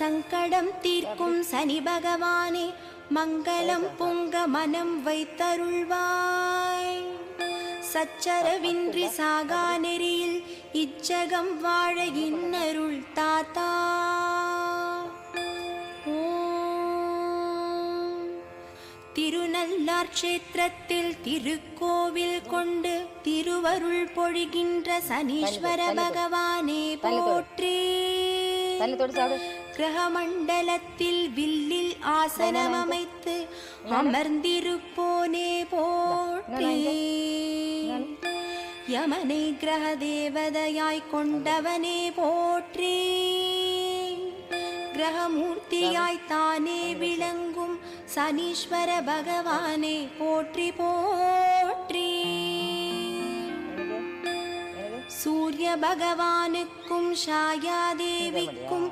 சங்கடம் தீர்க்கும் சனி பகவானே மங்களம் பொங்க மனம் வைத்தருள்வாய். சச்சரவின்றி சாகா நெறியில் இச்சகம் வாழ இன்னருள் தாத்தா. திருநள்ளார் க்ஷேத்திரத்தில் திருக்கோவில் கொண்டு திருவருள் பொழிகின்ற சனீஸ்வர பகவானே போற்றி. கிரகமண்டலத்தில் வில்லில் ஆசனம் அமைத்து அமர்ந்திருப்போனே போற்றி. யமனை கிரக தேவதையாய் கொண்டவனே போற்றி. கிரகமூர்த்தியாய் தானே விளங்கும் சனீஸ்வர பகவானே போற்றி போற்றி. சூரிய பகவானுக்கும் ஷாயா தேவிக்கும்